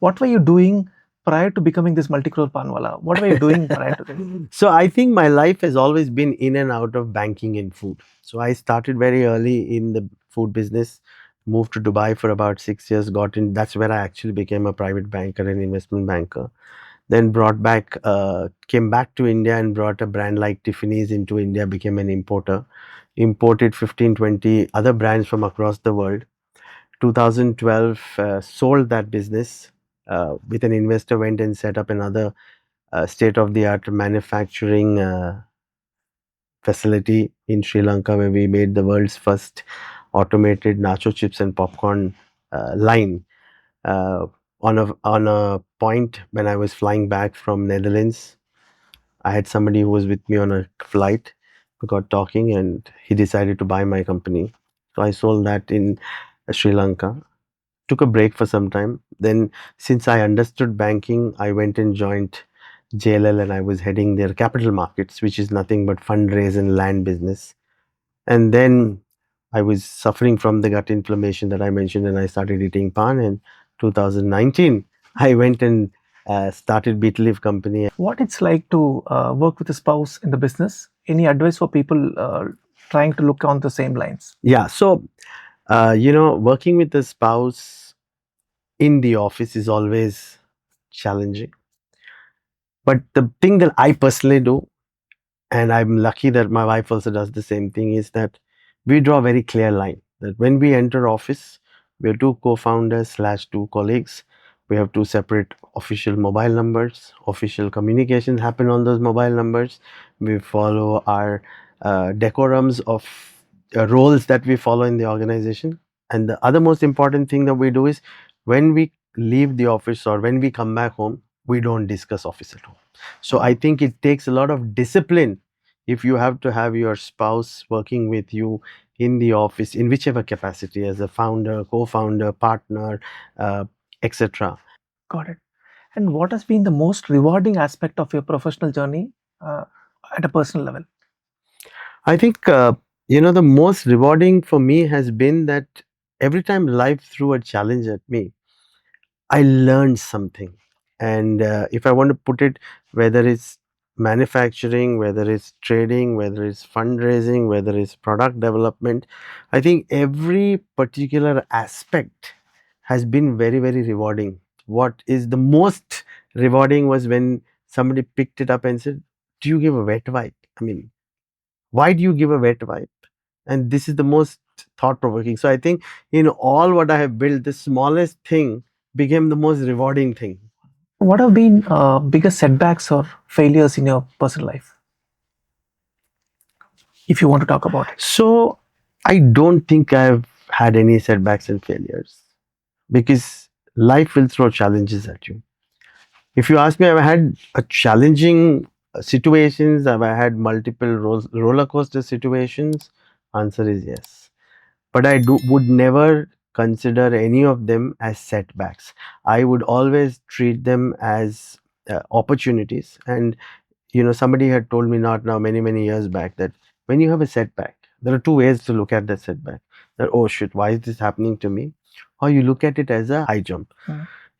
What were you doing prior to becoming this multi-crore panwala? What were you doing prior to this? So I think my life has always been in and out of banking and food. So I started very early in the food business, moved to Dubai for about 6 years, got in. That's where I actually became a private banker and investment banker. Then came back to India and brought a brand like Tiffany's into India, became an importer, imported 15, 20 other brands from across the world. 2012, sold that business with an investor, went and set up another state-of-the-art manufacturing facility in Sri Lanka where we made the world's first automated nacho chips and popcorn line. Uh, on a point when I was flying back from Netherlands, I had somebody who was with me on a flight. We got talking, and he decided to buy my company. So I sold that in Sri Lanka. Took a break for some time. Then, since I understood banking, I went and joined JLL, and I was heading their capital markets, which is nothing but fundraise and land business. And then I was suffering from the gut inflammation that I mentioned, and I started eating Paan. In 2019, I went and started Betel Leaf Company. What it's like to work with a spouse in the business? Any advice for people trying to look on the same lines? Yeah, so working with a spouse in the office is always challenging. But the thing that I personally do, and I'm lucky that my wife also does the same thing, is that we draw a very clear line that when we enter office, we're two co-founders slash two colleagues. We have two separate official mobile numbers. Official communications happen on those mobile numbers. We follow our decorums of roles that we follow in the organization. And the other most important thing that we do is when we leave the office or when we come back home, we don't discuss office at home. So I think it takes a lot of discipline if you have to have your spouse working with you in the office in whichever capacity, as a founder, co-founder, partner, etc. Got it. And what has been the most rewarding aspect of your professional journey uh, at a personal level? I think the most rewarding for me has been that every time life threw a challenge at me, I learned something. And if I want to put it, whether it's manufacturing, whether it's trading, whether it's fundraising, whether it's product development, I think every particular aspect has been very, very rewarding. What is the most rewarding was when somebody picked it up and said, "Do you give a wet wipe? I mean, why do you give a wet wipe?" And this is the most thought provoking. So I think in all what I have built, the smallest thing became the most rewarding thing. What have been biggest setbacks or failures in your personal life, if you want to talk about it? So I don't think I've had any setbacks and failures because life will throw challenges at you. If you ask me, have I had a challenging situations? Have I had multiple roller coaster situations? Answer is yes. But would never consider any of them as setbacks. I would always treat them as opportunities. And somebody had told me not now many years back that when you have a setback, there are two ways to look at that setback. That, oh shit, why is this happening to me? Or you look at it as a high jump.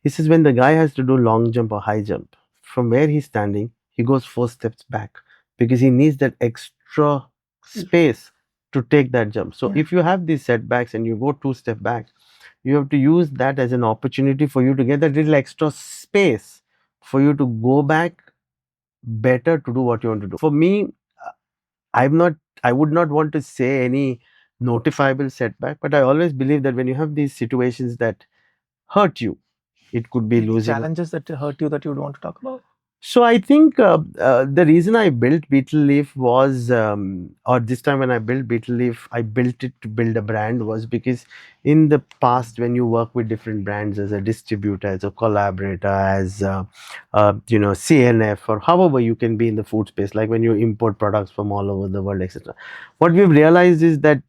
He says when the guy has to do long jump or high jump, from where he's standing, he goes 4 steps back because he needs that extra space to take that jump. So if you have these setbacks and you go 2 steps back, you have to use that as an opportunity for you to get that little extra space for you to go back better to do what you want to do. For me, uh, I would not want to say any notifiable setback, but I always believe that when you have these situations that hurt you, it could be Any losing. challenges that hurt you that you would want to talk about? So I think the reason I built Betel Leaf was, or this time when I built Betel Leaf, I built it to build a brand was because in the past when you work with different brands as a distributor, as a collaborator, as CNF or however you can be in the food space, like when you import products from all over the world, etc. What we've realized is that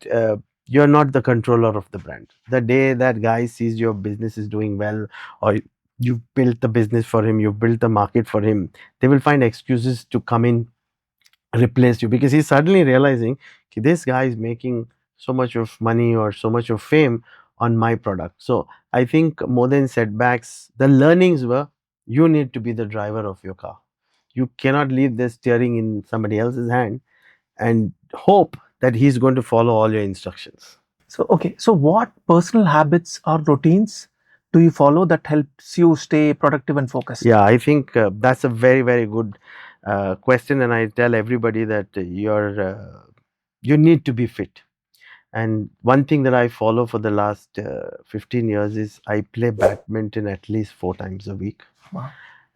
you're not the controller of the brand. The day that guy sees your business is doing well, or you've built the business for him, you've built the market for him, they will find excuses to come in, replace you, because he's suddenly realizing, "Okay, this guy is making so much of money or so much of fame on my product. So I think more than setbacks, the learnings were you need to be the driver of your car. You cannot leave the steering in somebody else's hand and hope that he's going to follow all your instructions. So, okay, so what personal habits or routines do you follow that helps you stay productive and focused? Yeah, I think that's a very, very good question. And I tell everybody that you need to be fit. And one thing that I follow for the last 15 years is I play badminton at least 4 times a week. Wow.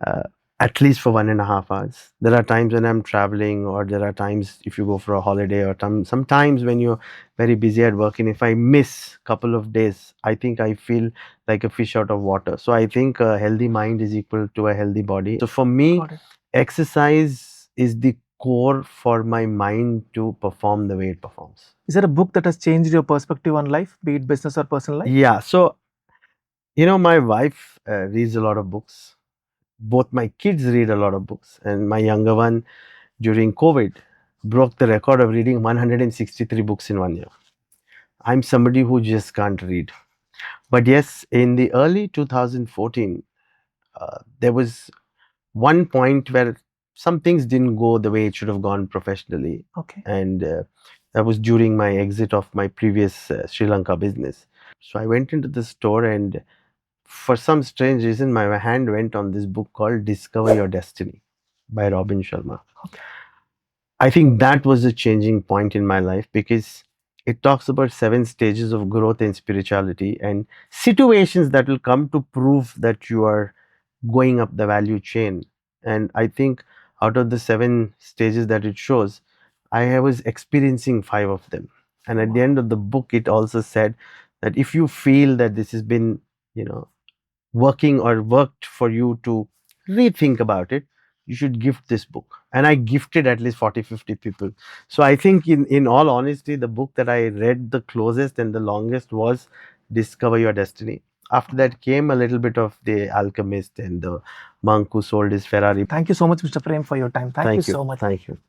uh, at least for 1.5 hours. There are times when I'm traveling, or there are times if you go for a holiday, or sometimes when you're very busy at work, and if I miss couple of days, I think I feel like a fish out of water. So I think a healthy mind is equal to a healthy body. So for me, Got it. exercise is the core for my mind to perform the way it performs. Is there a book that has changed your perspective on life, be it business or personal life? Yeah. So, my wife reads a lot of books. Both my kids read a lot of books, and my younger one during COVID broke the record of reading 163 books in 1 year. I'm somebody who just can't read. But yes, in the early 2014, there was one point where some things didn't go the way it should have gone professionally. Okay. And that was during my exit of my previous Sri Lanka business. So I went into the store, and for some strange reason, my hand went on this book called Discover Your Destiny by Robin Sharma. Okay. I think that was a changing point in my life, because it talks about 7 stages of growth and spirituality and situations that will come to prove that you are going up the value chain. And I think out of the 7 stages that it shows, I was experiencing 5 of them. And at the end of the book, it also said that if you feel that this has been, working or worked for you to rethink about it, you should gift this book. And I gifted at least 40-50 people. So I think in all honesty, the book that I read the closest and the longest was Discover Your Destiny. After that came a little bit of The Alchemist and The Monk Who Sold His Ferrari. Thank you so much, Mr. Prem, for your time. Thank you so much. Thank you.